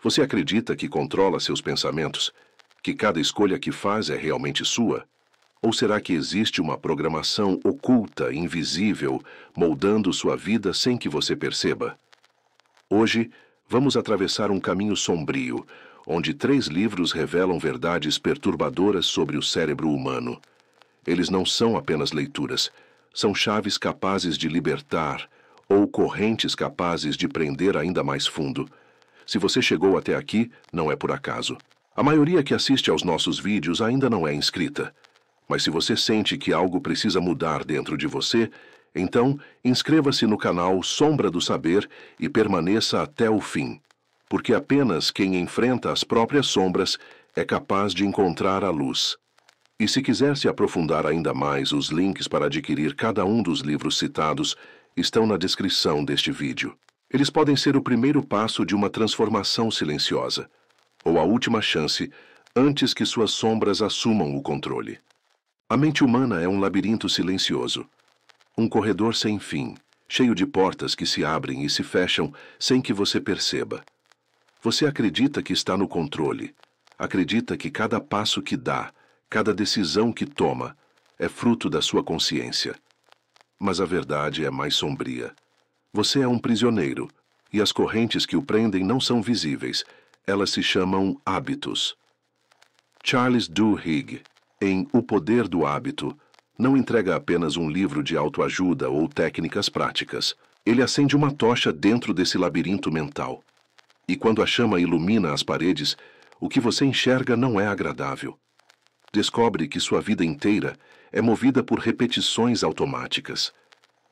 Você acredita que controla seus pensamentos? Que cada escolha que faz é realmente sua? Ou será que existe uma programação oculta, invisível, moldando sua vida sem que você perceba? Hoje, vamos atravessar um caminho sombrio, onde 3 livros revelam verdades perturbadoras sobre o cérebro humano. Eles não são apenas leituras, são chaves capazes de libertar ou correntes capazes de prender ainda mais fundo. Se você chegou até aqui, não é por acaso. A maioria que assiste aos nossos vídeos ainda não é inscrita. Mas se você sente que algo precisa mudar dentro de você, então inscreva-se no canal Sombra do Saber e permaneça até o fim. Porque apenas quem enfrenta as próprias sombras é capaz de encontrar a luz. E se quiser se aprofundar ainda mais, os links para adquirir cada um dos livros citados estão na descrição deste vídeo. Eles podem ser o primeiro passo de uma transformação silenciosa, ou a última chance antes que suas sombras assumam o controle. A mente humana é um labirinto silencioso, um corredor sem fim, cheio de portas que se abrem e se fecham sem que você perceba. Você acredita que está no controle, acredita que cada passo que dá, cada decisão que toma, é fruto da sua consciência. Mas a verdade é mais sombria. Você é um prisioneiro, e as correntes que o prendem não são visíveis, elas se chamam hábitos. Charles Duhigg, em O Poder do Hábito, não entrega apenas um livro de autoajuda ou técnicas práticas. Ele acende uma tocha dentro desse labirinto mental. E quando a chama ilumina as paredes, o que você enxerga não é agradável. Descobre que sua vida inteira é movida por repetições automáticas.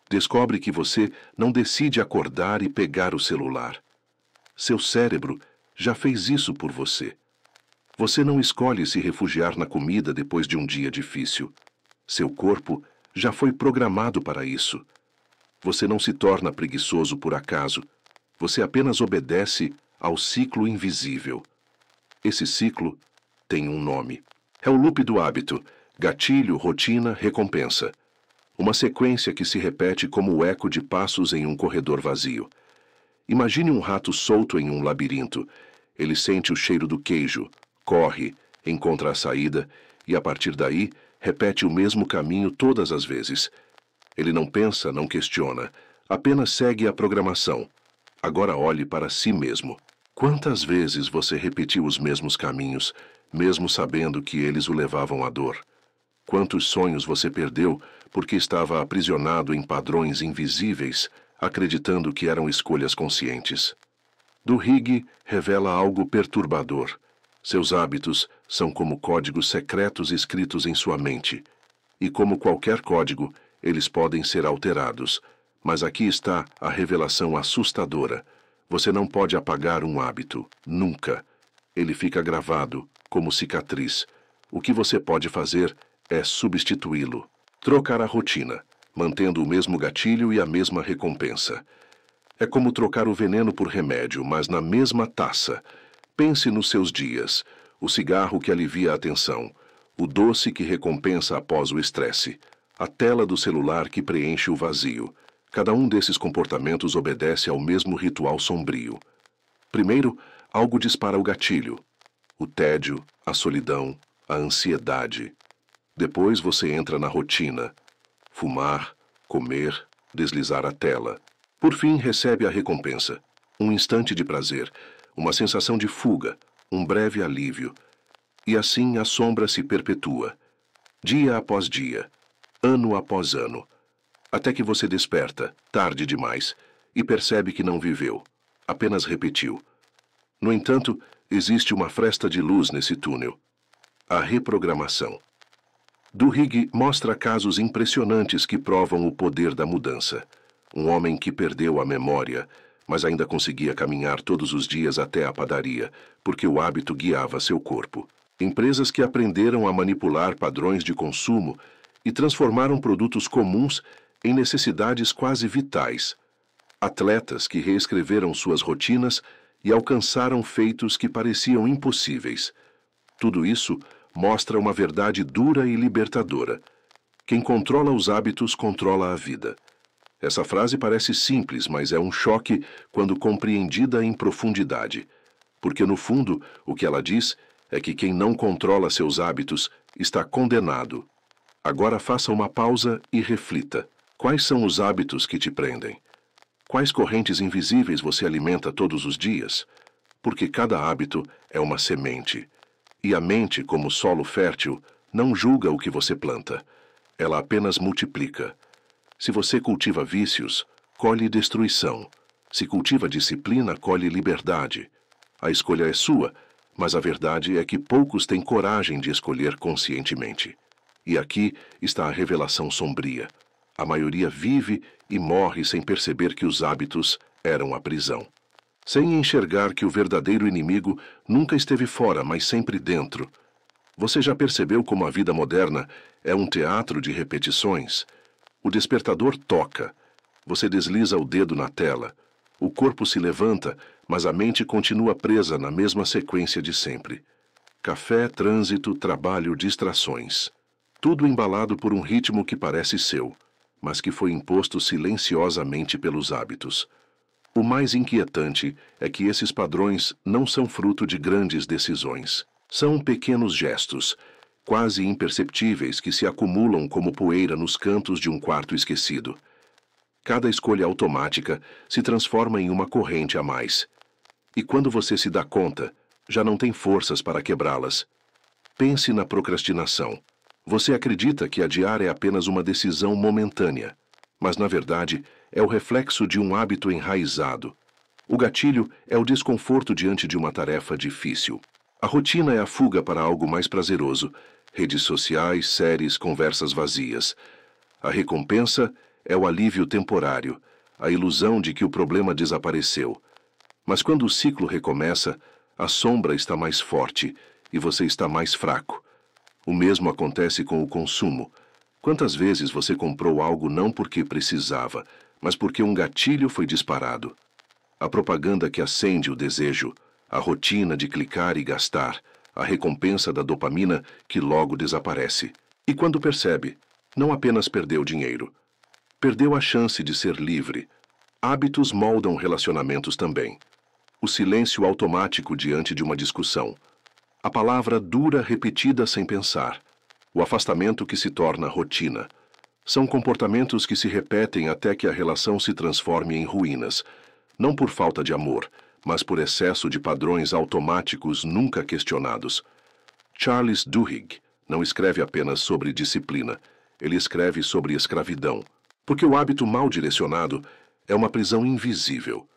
Descobre que você não decide acordar e pegar o celular. Seu cérebro já fez isso por você. Você não escolhe se refugiar na comida depois de um dia difícil. Seu corpo já foi programado para isso. Você não se torna preguiçoso por acaso. Você apenas obedece ao ciclo invisível. Esse ciclo tem um nome. É o loop do hábito: gatilho, rotina, recompensa. Uma sequência que se repete como o eco de passos em um corredor vazio. Imagine um rato solto em um labirinto. Ele sente o cheiro do queijo, corre, encontra a saída e, a partir daí, repete o mesmo caminho todas as vezes. Ele não pensa, não questiona, apenas segue a programação. Agora olhe para si mesmo. Quantas vezes você repetiu os mesmos caminhos, mesmo sabendo que eles o levavam à dor? Quantos sonhos você perdeu porque estava aprisionado em padrões invisíveis, acreditando que eram escolhas conscientes? Duhigg revela algo perturbador. Seus hábitos são como códigos secretos escritos em sua mente. E como qualquer código, eles podem ser alterados. Mas aqui está a revelação assustadora. Você não pode apagar um hábito, nunca. Ele fica gravado, como cicatriz. O que você pode fazer é substituí-lo. Trocar a rotina, mantendo o mesmo gatilho e a mesma recompensa. É como trocar o veneno por remédio, mas na mesma taça. Pense nos seus dias. O cigarro que alivia a tensão. O doce que recompensa após o estresse. A tela do celular que preenche o vazio. Cada um desses comportamentos obedece ao mesmo ritual sombrio. Primeiro, algo dispara o gatilho. O tédio, a solidão, a ansiedade. Depois você entra na rotina. Fumar, comer, deslizar a tela. Por fim, recebe a recompensa. Um instante de prazer, uma sensação de fuga, um breve alívio. E assim a sombra se perpetua. Dia após dia, ano após ano. Até que você desperta, tarde demais, e percebe que não viveu, apenas repetiu. No entanto, existe uma fresta de luz nesse túnel. A reprogramação. Duhigg mostra casos impressionantes que provam o poder da mudança. Um homem que perdeu a memória, mas ainda conseguia caminhar todos os dias até a padaria, porque o hábito guiava seu corpo. Empresas que aprenderam a manipular padrões de consumo e transformaram produtos comuns em necessidades quase vitais. Atletas que reescreveram suas rotinas e alcançaram feitos que pareciam impossíveis. Tudo isso mostra uma verdade dura e libertadora. Quem controla os hábitos controla a vida. Essa frase parece simples, mas é um choque quando compreendida em profundidade. Porque, no fundo, o que ela diz é que quem não controla seus hábitos está condenado. Agora faça uma pausa e reflita. Quais são os hábitos que te prendem? Quais correntes invisíveis você alimenta todos os dias? Porque cada hábito é uma semente. E a mente, como solo fértil, não julga o que você planta. Ela apenas multiplica. Se você cultiva vícios, colhe destruição. Se cultiva disciplina, colhe liberdade. A escolha é sua, mas a verdade é que poucos têm coragem de escolher conscientemente. E aqui está a revelação sombria. A maioria vive e morre sem perceber que os hábitos eram a prisão. Sem enxergar que o verdadeiro inimigo nunca esteve fora, mas sempre dentro. Você já percebeu como a vida moderna é um teatro de repetições? O despertador toca. Você desliza o dedo na tela. O corpo se levanta, mas a mente continua presa na mesma sequência de sempre. Café, trânsito, trabalho, distrações. Tudo embalado por um ritmo que parece seu, mas que foi imposto silenciosamente pelos hábitos. O mais inquietante é que esses padrões não são fruto de grandes decisões. São pequenos gestos, quase imperceptíveis, que se acumulam como poeira nos cantos de um quarto esquecido. Cada escolha automática se transforma em uma corrente a mais. E quando você se dá conta, já não tem forças para quebrá-las. Pense na procrastinação. Você acredita que adiar é apenas uma decisão momentânea, mas na verdade é o reflexo de um hábito enraizado. O gatilho é o desconforto diante de uma tarefa difícil. A rotina é a fuga para algo mais prazeroso. Redes sociais, séries, conversas vazias. A recompensa é o alívio temporário, a ilusão de que o problema desapareceu. Mas quando o ciclo recomeça, a sombra está mais forte e você está mais fraco. O mesmo acontece com o consumo. Quantas vezes você comprou algo não porque precisava, mas porque um gatilho foi disparado? A propaganda que acende o desejo, a rotina de clicar e gastar, a recompensa da dopamina que logo desaparece. E quando percebe, não apenas perdeu dinheiro, perdeu a chance de ser livre. Hábitos moldam relacionamentos também. O silêncio automático diante de uma discussão. A palavra dura repetida sem pensar. O afastamento que se torna rotina. São comportamentos que se repetem até que a relação se transforme em ruínas. Não por falta de amor, mas por excesso de padrões automáticos nunca questionados. Charles Duhigg não escreve apenas sobre disciplina. Ele escreve sobre escravidão. Porque o hábito mal direcionado é uma prisão invisível.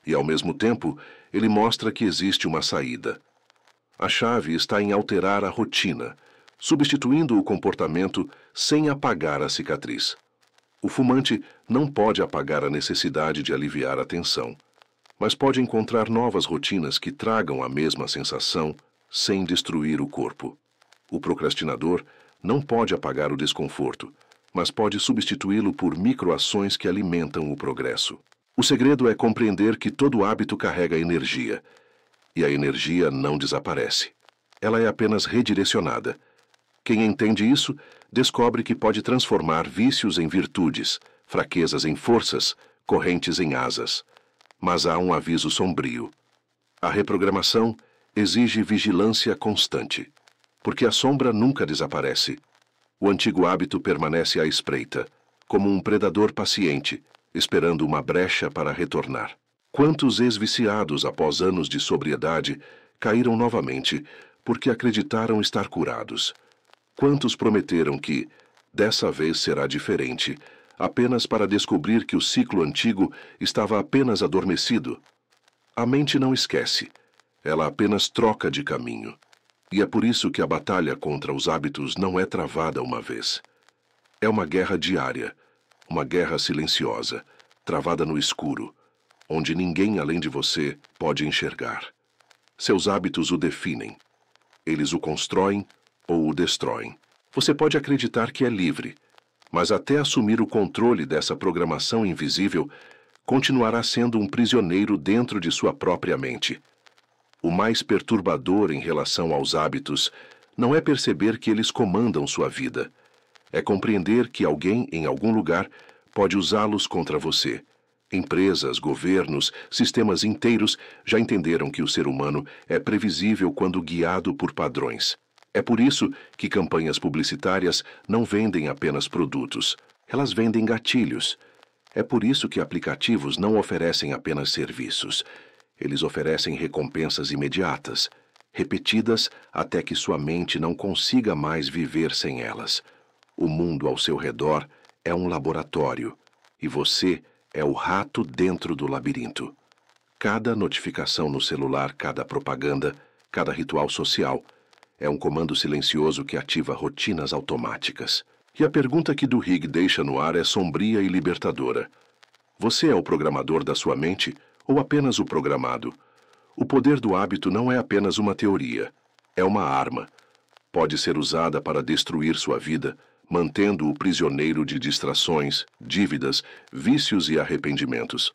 E, ao mesmo tempo, ele mostra que existe uma saída. A chave está em alterar a rotina, substituindo o comportamento sem apagar a cicatriz. O fumante não pode apagar a necessidade de aliviar a tensão, mas pode encontrar novas rotinas que tragam a mesma sensação sem destruir o corpo. O procrastinador não pode apagar o desconforto, mas pode substituí-lo por microações que alimentam o progresso. O segredo é compreender que todo hábito carrega energia, e a energia não desaparece. Ela é apenas redirecionada. Quem entende isso, descobre que pode transformar vícios em virtudes, fraquezas em forças, correntes em asas. Mas há um aviso sombrio. A reprogramação exige vigilância constante, porque a sombra nunca desaparece. O antigo hábito permanece à espreita, como um predador paciente, esperando uma brecha para retornar. Quantos ex-viciados, após anos de sobriedade, caíram novamente porque acreditaram estar curados? Quantos prometeram que, dessa vez será diferente, apenas para descobrir que o ciclo antigo estava apenas adormecido? A mente não esquece, ela apenas troca de caminho. E é por isso que a batalha contra os hábitos não é travada uma vez. É uma guerra diária, uma guerra silenciosa, travada no escuro, onde ninguém além de você pode enxergar. Seus hábitos o definem. Eles o constroem ou o destroem. Você pode acreditar que é livre, mas até assumir o controle dessa programação invisível, continuará sendo um prisioneiro dentro de sua própria mente. O mais perturbador em relação aos hábitos não é perceber que eles comandam sua vida. É compreender que alguém em algum lugar pode usá-los contra você. Empresas, governos, sistemas inteiros já entenderam que o ser humano é previsível quando guiado por padrões. É por isso que campanhas publicitárias não vendem apenas produtos, elas vendem gatilhos. É por isso que aplicativos não oferecem apenas serviços. Eles oferecem recompensas imediatas, repetidas até que sua mente não consiga mais viver sem elas. O mundo ao seu redor é um laboratório, e você é o rato dentro do labirinto. Cada notificação no celular, cada propaganda, cada ritual social é um comando silencioso que ativa rotinas automáticas. E a pergunta que Duhigg deixa no ar é sombria e libertadora. Você é o programador da sua mente ou apenas o programado? O poder do hábito não é apenas uma teoria, é uma arma. Pode ser usada para destruir sua vida, mantendo-o prisioneiro de distrações, dívidas, vícios e arrependimentos.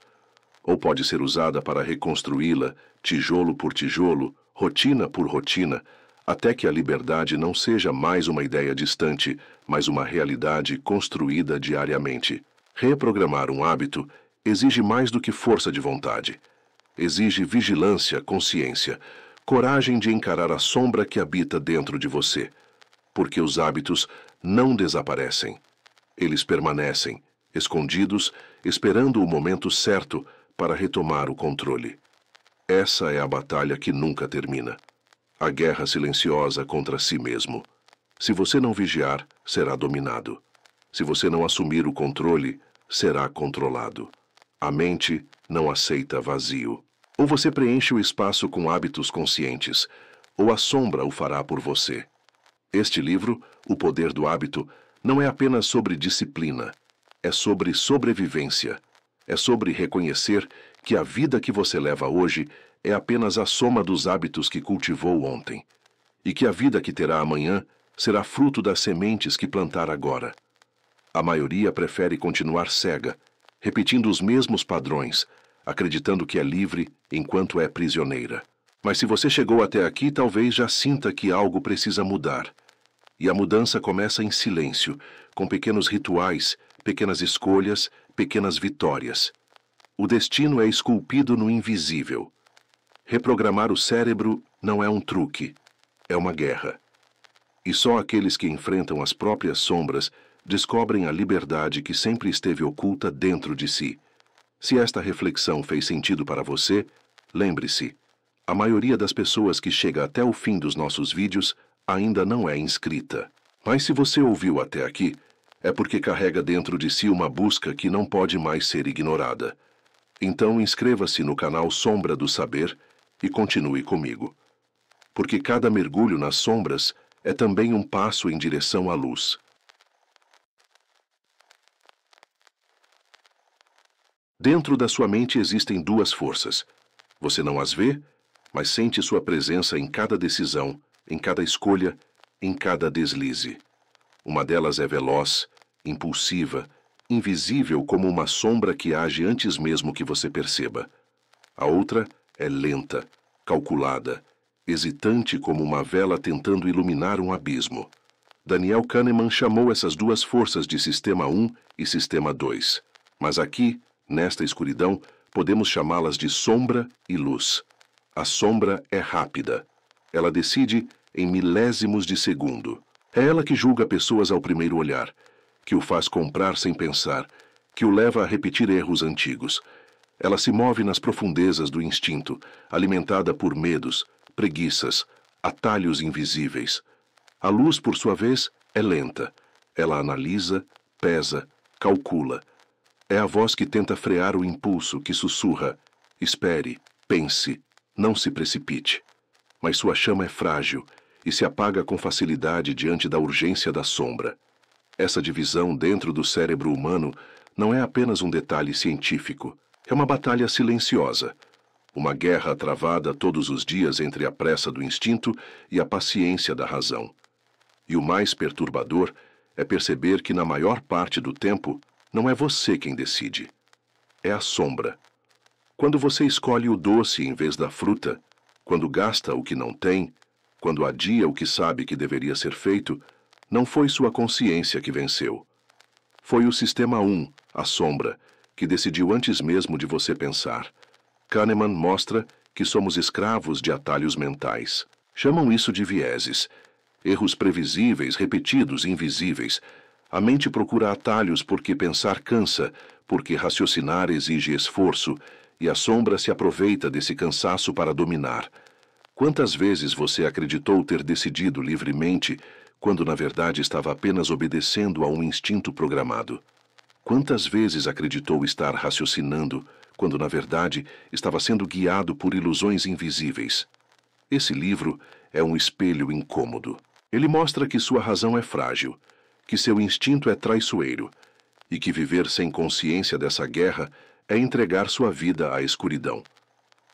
Ou pode ser usada para reconstruí-la, tijolo por tijolo, rotina por rotina, até que a liberdade não seja mais uma ideia distante, mas uma realidade construída diariamente. Reprogramar um hábito exige mais do que força de vontade. Exige vigilância, consciência, coragem de encarar a sombra que habita dentro de você. Porque os hábitos não desaparecem. Eles permanecem, escondidos, esperando o momento certo para retomar o controle. Essa é a batalha que nunca termina. A guerra silenciosa contra si mesmo. Se você não vigiar, será dominado. Se você não assumir o controle, será controlado. A mente não aceita vazio. Ou você preenche o espaço com hábitos conscientes, ou a sombra o fará por você. Este livro, O Poder do Hábito, não é apenas sobre disciplina, é sobre sobrevivência. É sobre reconhecer que a vida que você leva hoje é apenas a soma dos hábitos que cultivou ontem, e que a vida que terá amanhã será fruto das sementes que plantar agora. A maioria prefere continuar cega, repetindo os mesmos padrões, acreditando que é livre enquanto é prisioneira. Mas se você chegou até aqui, talvez já sinta que algo precisa mudar. E a mudança começa em silêncio, com pequenos rituais, pequenas escolhas, pequenas vitórias. O destino é esculpido no invisível. Reprogramar o cérebro não é um truque, é uma guerra. E só aqueles que enfrentam as próprias sombras descobrem a liberdade que sempre esteve oculta dentro de si. Se esta reflexão fez sentido para você, lembre-se, a maioria das pessoas que chega até o fim dos nossos vídeos ainda não é inscrita. Mas se você ouviu até aqui, é porque carrega dentro de si uma busca que não pode mais ser ignorada. Então inscreva-se no canal Sombra do Saber e continue comigo. Porque cada mergulho nas sombras é também um passo em direção à luz. Dentro da sua mente existem duas forças. Você não as vê, mas sente sua presença em cada decisão, em cada escolha, em cada deslize. Uma delas é veloz, impulsiva, invisível como uma sombra que age antes mesmo que você perceba. A outra é lenta, calculada, hesitante como uma vela tentando iluminar um abismo. Daniel Kahneman chamou essas duas forças de Sistema 1 e Sistema 2. Mas aqui, nesta escuridão, podemos chamá-las de sombra e luz. A sombra é rápida. Ela decide em milésimos de segundo. É ela que julga pessoas ao primeiro olhar, que o faz comprar sem pensar, que o leva a repetir erros antigos. Ela se move nas profundezas do instinto, alimentada por medos, preguiças, atalhos invisíveis. A luz, por sua vez, é lenta. Ela analisa, pesa, calcula. É a voz que tenta frear o impulso, que sussurra: espere, pense, não se precipite. Mas sua chama é frágil e se apaga com facilidade diante da urgência da sombra. Essa divisão dentro do cérebro humano não é apenas um detalhe científico. É uma batalha silenciosa. Uma guerra travada todos os dias entre a pressa do instinto e a paciência da razão. E o mais perturbador é perceber que, na maior parte do tempo, não é você quem decide. É a sombra. Quando você escolhe o doce em vez da fruta, quando gasta o que não tem, quando adia o que sabe que deveria ser feito, não foi sua consciência que venceu. Foi o Sistema 1, a sombra, que decidiu antes mesmo de você pensar. Kahneman mostra que somos escravos de atalhos mentais. Chamam isso de vieses. Erros previsíveis, repetidos, invisíveis. A mente procura atalhos porque pensar cansa, porque raciocinar exige esforço, e a sombra se aproveita desse cansaço para dominar. Quantas vezes você acreditou ter decidido livremente, quando na verdade estava apenas obedecendo a um instinto programado? Quantas vezes acreditou estar raciocinando, quando na verdade estava sendo guiado por ilusões invisíveis? Esse livro é um espelho incômodo. Ele mostra que sua razão é frágil, que seu instinto é traiçoeiro, e que viver sem consciência dessa guerra é entregar sua vida à escuridão.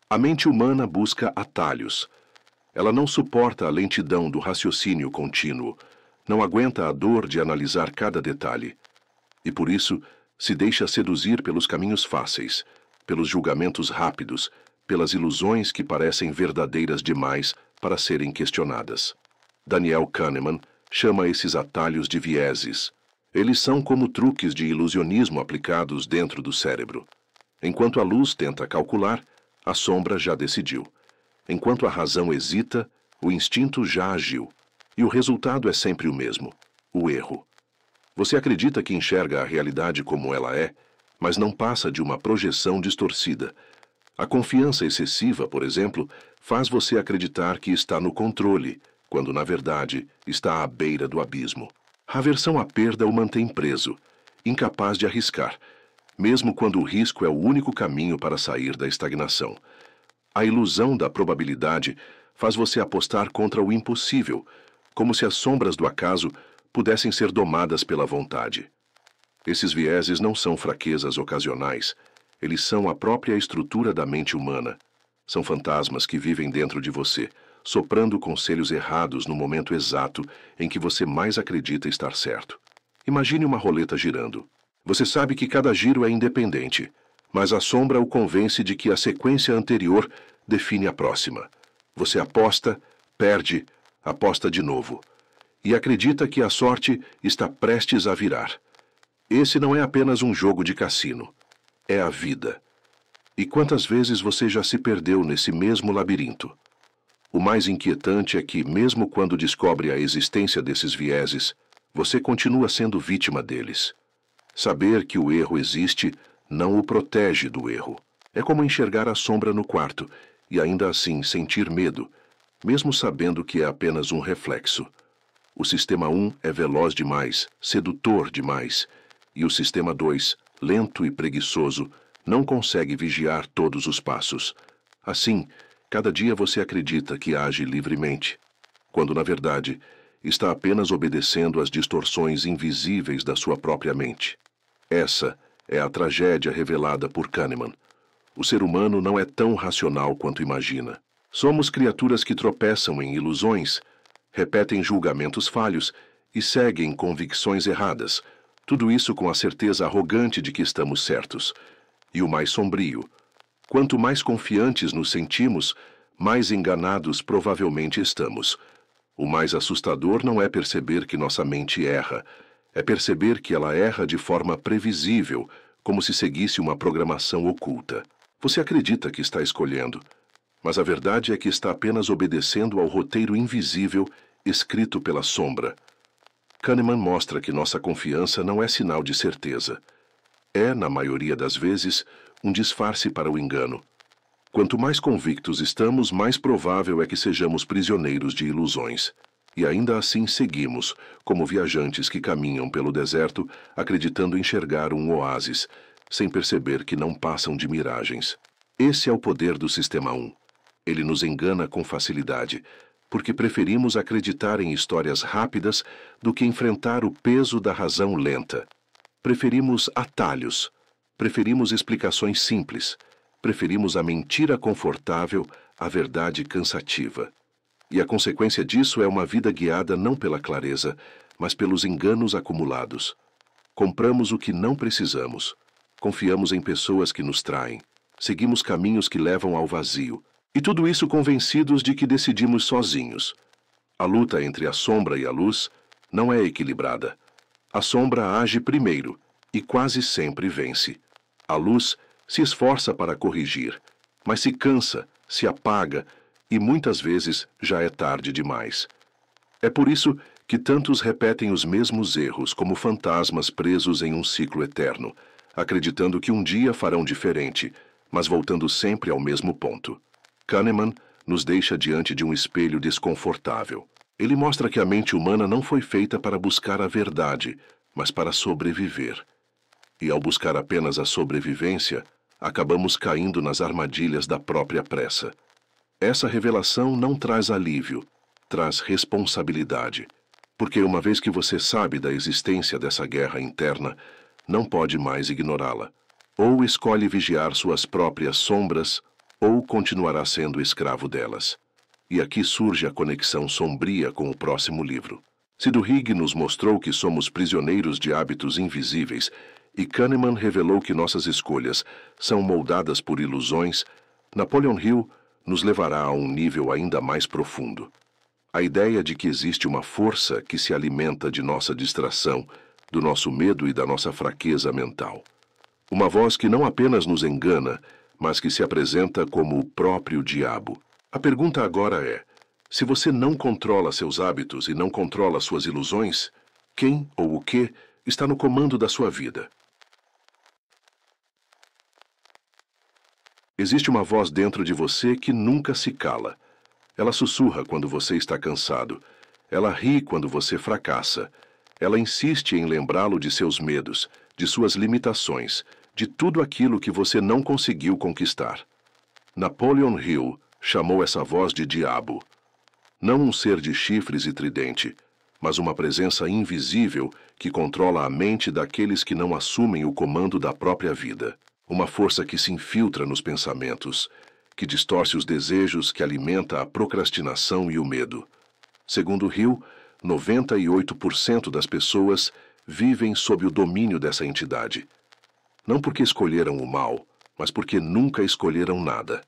A mente humana busca atalhos. Ela não suporta a lentidão do raciocínio contínuo, não aguenta a dor de analisar cada detalhe. E por isso se deixa seduzir pelos caminhos fáceis, pelos julgamentos rápidos, pelas ilusões que parecem verdadeiras demais para serem questionadas. Daniel Kahneman chama esses atalhos de vieses. Eles são como truques de ilusionismo aplicados dentro do cérebro. Enquanto a luz tenta calcular, a sombra já decidiu. Enquanto a razão hesita, o instinto já agiu. E o resultado é sempre o mesmo: o erro. Você acredita que enxerga a realidade como ela é, mas não passa de uma projeção distorcida. A confiança excessiva, por exemplo, faz você acreditar que está no controle, quando na verdade está à beira do abismo. A aversão à perda o mantém preso, incapaz de arriscar, mesmo quando o risco é o único caminho para sair da estagnação. A ilusão da probabilidade faz você apostar contra o impossível, como se as sombras do acaso pudessem ser domadas pela vontade. Esses vieses não são fraquezas ocasionais, eles são a própria estrutura da mente humana. São fantasmas que vivem dentro de você, soprando conselhos errados no momento exato em que você mais acredita estar certo. Imagine uma roleta girando. Você sabe que cada giro é independente, mas a sombra o convence de que a sequência anterior define a próxima. Você aposta, perde, aposta de novo. E acredita que a sorte está prestes a virar. Esse não é apenas um jogo de cassino. É a vida. E quantas vezes você já se perdeu nesse mesmo labirinto? O mais inquietante é que, mesmo quando descobre a existência desses vieses, você continua sendo vítima deles. Saber que o erro existe não o protege do erro. É como enxergar a sombra no quarto e ainda assim sentir medo, mesmo sabendo que é apenas um reflexo. O sistema 1 é veloz demais, sedutor demais, e o sistema 2, lento e preguiçoso, não consegue vigiar todos os passos. Assim, cada dia você acredita que age livremente, quando na verdade está apenas obedecendo às distorções invisíveis da sua própria mente. Essa é a tragédia revelada por Kahneman. O ser humano não é tão racional quanto imagina. Somos criaturas que tropeçam em ilusões, repetem julgamentos falhos e seguem convicções erradas, tudo isso com a certeza arrogante de que estamos certos. E o mais sombrio: quanto mais confiantes nos sentimos, mais enganados provavelmente estamos. O mais assustador não é perceber que nossa mente erra, é perceber que ela erra de forma previsível, como se seguisse uma programação oculta. Você acredita que está escolhendo, mas a verdade é que está apenas obedecendo ao roteiro invisível escrito pela sombra. Kahneman mostra que nossa confiança não é sinal de certeza. É, na maioria das vezes, um disfarce para o engano. Quanto mais convictos estamos, mais provável é que sejamos prisioneiros de ilusões. E ainda assim seguimos, como viajantes que caminham pelo deserto, acreditando enxergar um oásis, sem perceber que não passam de miragens. Esse é o poder do Sistema 1. Ele nos engana com facilidade, porque preferimos acreditar em histórias rápidas do que enfrentar o peso da razão lenta. Preferimos atalhos, preferimos explicações simples, preferimos a mentira confortável à verdade cansativa. E a consequência disso é uma vida guiada não pela clareza, mas pelos enganos acumulados. Compramos o que não precisamos. Confiamos em pessoas que nos traem. Seguimos caminhos que levam ao vazio. E tudo isso convencidos de que decidimos sozinhos. A luta entre a sombra e a luz não é equilibrada. A sombra age primeiro e quase sempre vence. A luz se esforça para corrigir, mas se cansa, se apaga e muitas vezes já é tarde demais. É por isso que tantos repetem os mesmos erros como fantasmas presos em um ciclo eterno, acreditando que um dia farão diferente, mas voltando sempre ao mesmo ponto. Kahneman nos deixa diante de um espelho desconfortável. Ele mostra que a mente humana não foi feita para buscar a verdade, mas para sobreviver. E ao buscar apenas a sobrevivência, acabamos caindo nas armadilhas da própria pressa. Essa revelação não traz alívio, traz responsabilidade, porque uma vez que você sabe da existência dessa guerra interna, não pode mais ignorá-la. Ou escolhe vigiar suas próprias sombras, ou continuará sendo escravo delas. E aqui surge a conexão sombria com o próximo livro. Sidhu-Hig nos mostrou que somos prisioneiros de hábitos invisíveis, e Kahneman revelou que nossas escolhas são moldadas por ilusões. Napoleon Hill nos levará a um nível ainda mais profundo. A ideia de que existe uma força que se alimenta de nossa distração, do nosso medo e da nossa fraqueza mental. Uma voz que não apenas nos engana, mas que se apresenta como o próprio diabo. A pergunta agora é: se você não controla seus hábitos e não controla suas ilusões, quem ou o que está no comando da sua vida? Existe uma voz dentro de você que nunca se cala. Ela sussurra quando você está cansado. Ela ri quando você fracassa. Ela insiste em lembrá-lo de seus medos, de suas limitações, de tudo aquilo que você não conseguiu conquistar. Napoleon Hill chamou essa voz de diabo. Não um ser de chifres e tridente, mas uma presença invisível que controla a mente daqueles que não assumem o comando da própria vida. Uma força que se infiltra nos pensamentos, que distorce os desejos, que alimenta a procrastinação e o medo. Segundo Hill, 98% das pessoas vivem sob o domínio dessa entidade. Não porque escolheram o mal, mas porque nunca escolheram nada.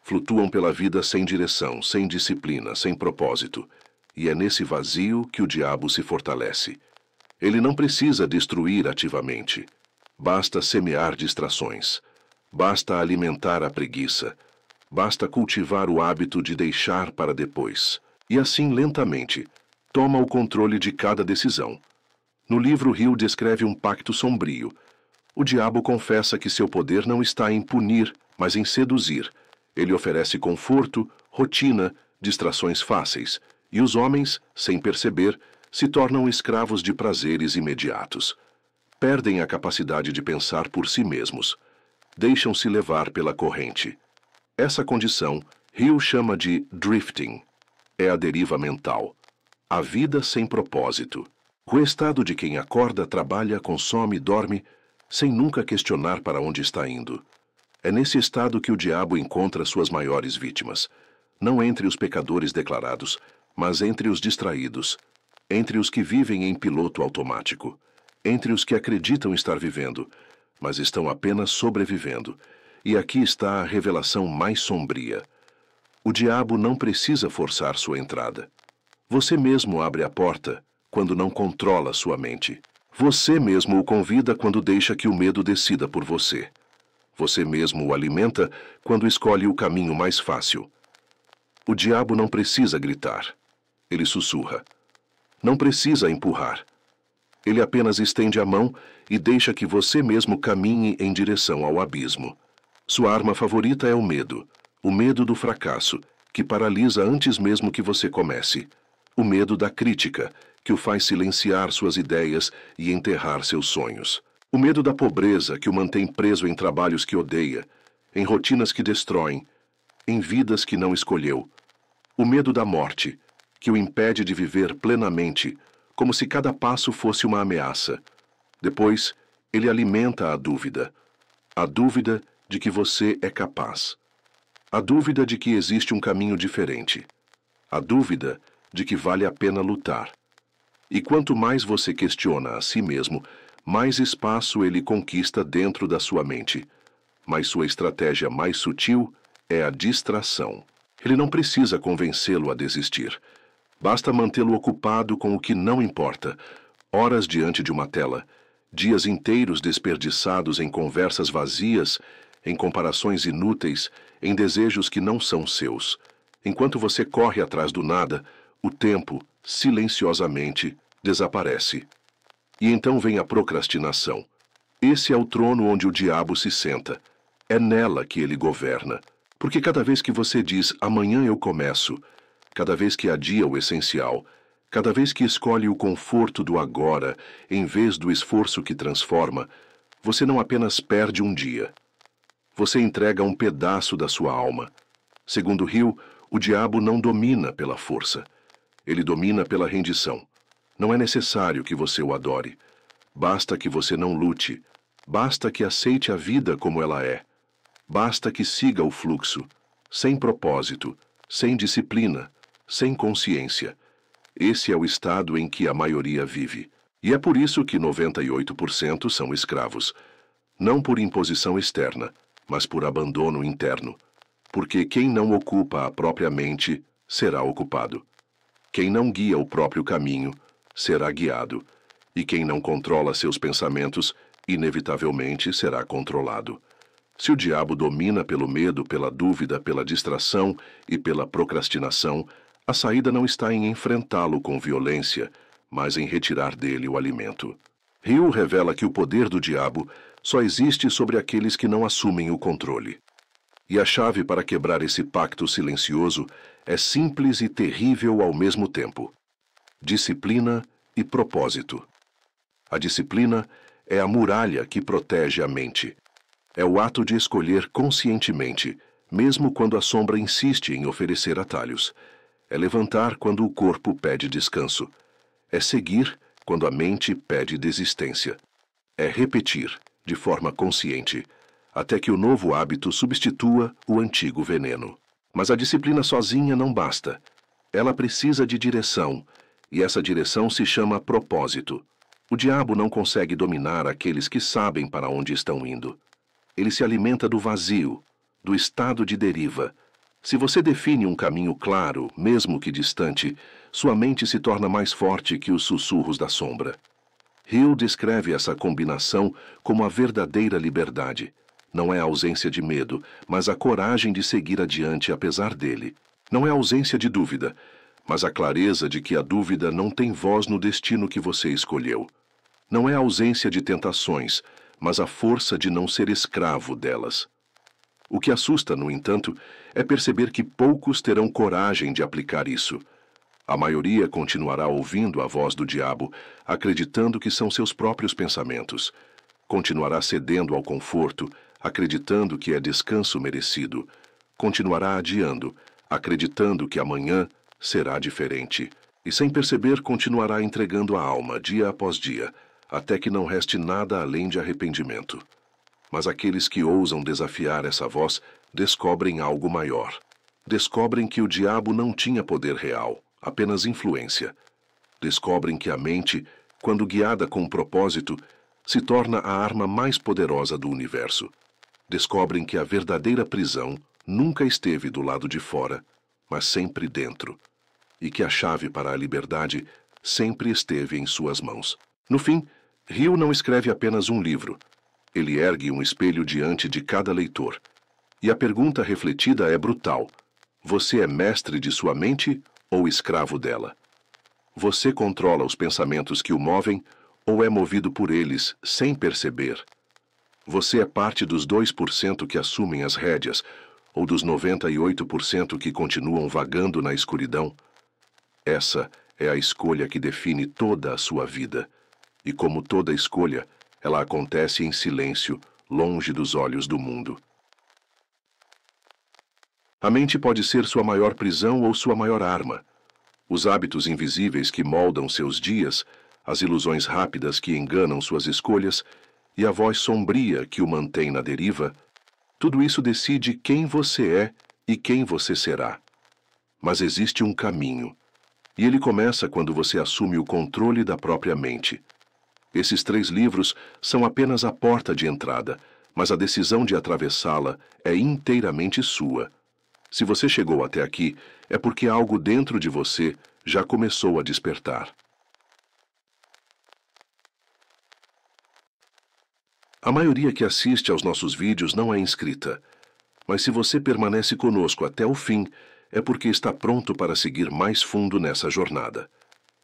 Flutuam pela vida sem direção, sem disciplina, sem propósito. E é nesse vazio que o diabo se fortalece. Ele não precisa destruir ativamente. Basta semear distrações. Basta alimentar a preguiça. Basta cultivar o hábito de deixar para depois. E assim, lentamente, toma o controle de cada decisão. No livro, Hill descreve um pacto sombrio. O diabo confessa que seu poder não está em punir, mas em seduzir. Ele oferece conforto, rotina, distrações fáceis, e os homens, sem perceber, se tornam escravos de prazeres imediatos. Perdem a capacidade de pensar por si mesmos. Deixam-se levar pela corrente. Essa condição, Hill chama de drifting. É a deriva mental. A vida sem propósito. O estado de quem acorda, trabalha, consome, dorme, sem nunca questionar para onde está indo. É nesse estado que o diabo encontra suas maiores vítimas. Não entre os pecadores declarados, mas entre os distraídos. Entre os que vivem em piloto automático. Entre os que acreditam estar vivendo, mas estão apenas sobrevivendo. E aqui está a revelação mais sombria. O diabo não precisa forçar sua entrada. Você mesmo abre a porta quando não controla sua mente. Você mesmo o convida quando deixa que o medo decida por você. Você mesmo o alimenta quando escolhe o caminho mais fácil. O diabo não precisa gritar. Ele sussurra. Não precisa empurrar. Ele apenas estende a mão e deixa que você mesmo caminhe em direção ao abismo. Sua arma favorita é o medo do fracasso, que paralisa antes mesmo que você comece. O medo da crítica, que o faz silenciar suas ideias e enterrar seus sonhos. O medo da pobreza, que o mantém preso em trabalhos que odeia, em rotinas que destroem, em vidas que não escolheu. O medo da morte, que o impede de viver plenamente, como se cada passo fosse uma ameaça. Depois, ele alimenta a dúvida de que você é capaz. A dúvida de que existe um caminho diferente. A dúvida de que vale a pena lutar. E quanto mais você questiona a si mesmo, mais espaço ele conquista dentro da sua mente. Mas sua estratégia mais sutil é a distração. Ele não precisa convencê-lo a desistir. Basta mantê-lo ocupado com o que não importa, horas diante de uma tela, Dias inteiros desperdiçados em conversas vazias, em comparações inúteis, em desejos que não são seus. Enquanto você corre atrás do nada, o tempo, silenciosamente, desaparece. E então vem a procrastinação. Esse é o trono onde o diabo se senta. É nela que ele governa. Porque cada vez que você diz, amanhã eu começo, cada vez que adia o essencial, cada vez que escolhe o conforto do agora, em vez do esforço que transforma, você não apenas perde um dia. Você entrega um pedaço da sua alma. Segundo Hill, o diabo não domina pela força. Ele domina pela rendição. Não é necessário que você o adore. Basta que você não lute. Basta que aceite a vida como ela é. Basta que siga o fluxo, sem propósito, sem disciplina, sem consciência. Esse é o estado em que a maioria vive. E é por isso que 98% são escravos. Não por imposição externa, mas por abandono interno. Porque quem não ocupa a própria mente será ocupado. Quem não guia o próprio caminho será guiado. E quem não controla seus pensamentos, inevitavelmente será controlado. Se o diabo domina pelo medo, pela dúvida, pela distração e pela procrastinação, a saída não está em enfrentá-lo com violência, mas em retirar dele o alimento. Hill revela que o poder do diabo só existe sobre aqueles que não assumem o controle. E a chave para quebrar esse pacto silencioso é simples e terrível ao mesmo tempo: disciplina e propósito. A disciplina é a muralha que protege a mente. É o ato de escolher conscientemente, mesmo quando a sombra insiste em oferecer atalhos. É levantar quando o corpo pede descanso. É seguir quando a mente pede desistência. É repetir, de forma consciente, até que o novo hábito substitua o antigo veneno. Mas a disciplina sozinha não basta. Ela precisa de direção, e essa direção se chama propósito. O diabo não consegue dominar aqueles que sabem para onde estão indo. Ele se alimenta do vazio, do estado de deriva. Se você define um caminho claro, mesmo que distante, sua mente se torna mais forte que os sussurros da sombra. Hill descreve essa combinação como a verdadeira liberdade. Não é a ausência de medo, mas a coragem de seguir adiante apesar dele. Não é a ausência de dúvida, mas a clareza de que a dúvida não tem voz no destino que você escolheu. Não é a ausência de tentações, mas a força de não ser escravo delas. O que assusta, no entanto, é perceber que poucos terão coragem de aplicar isso. A maioria continuará ouvindo a voz do diabo, acreditando que são seus próprios pensamentos. Continuará cedendo ao conforto, acreditando que é descanso merecido. Continuará adiando, acreditando que amanhã será diferente. E sem perceber, continuará entregando a alma dia após dia, até que não reste nada além de arrependimento. Mas aqueles que ousam desafiar essa voz descobrem algo maior. Descobrem que o diabo não tinha poder real, apenas influência. Descobrem que a mente, quando guiada com um propósito, se torna a arma mais poderosa do universo. Descobrem que a verdadeira prisão nunca esteve do lado de fora, mas sempre dentro. E que a chave para a liberdade sempre esteve em suas mãos. No fim, Hill não escreve apenas um livro. Ele ergue um espelho diante de cada leitor. E a pergunta refletida é brutal: você é mestre de sua mente ou escravo dela? Você controla os pensamentos que o movem ou é movido por eles sem perceber? Você é parte dos 2% que assumem as rédeas ou dos 98% que continuam vagando na escuridão? Essa é a escolha que define toda a sua vida. E como toda escolha, ela acontece em silêncio, longe dos olhos do mundo. A mente pode ser sua maior prisão ou sua maior arma. Os hábitos invisíveis que moldam seus dias, as ilusões rápidas que enganam suas escolhas e a voz sombria que o mantém na deriva, tudo isso decide quem você é e quem você será. Mas existe um caminho, e ele começa quando você assume o controle da própria mente. Esses 3 livros são apenas a porta de entrada, mas a decisão de atravessá-la é inteiramente sua. Se você chegou até aqui, é porque algo dentro de você já começou a despertar. A maioria que assiste aos nossos vídeos não é inscrita, mas se você permanece conosco até o fim, é porque está pronto para seguir mais fundo nessa jornada.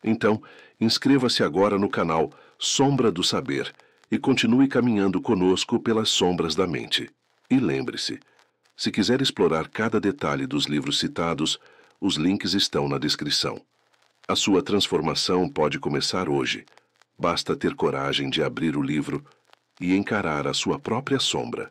Então, inscreva-se agora no canal Sombra do Saber e continue caminhando conosco pelas sombras da mente. E lembre-se, se quiser explorar cada detalhe dos livros citados, os links estão na descrição. A sua transformação pode começar hoje. Basta ter coragem de abrir o livro e encarar a sua própria sombra.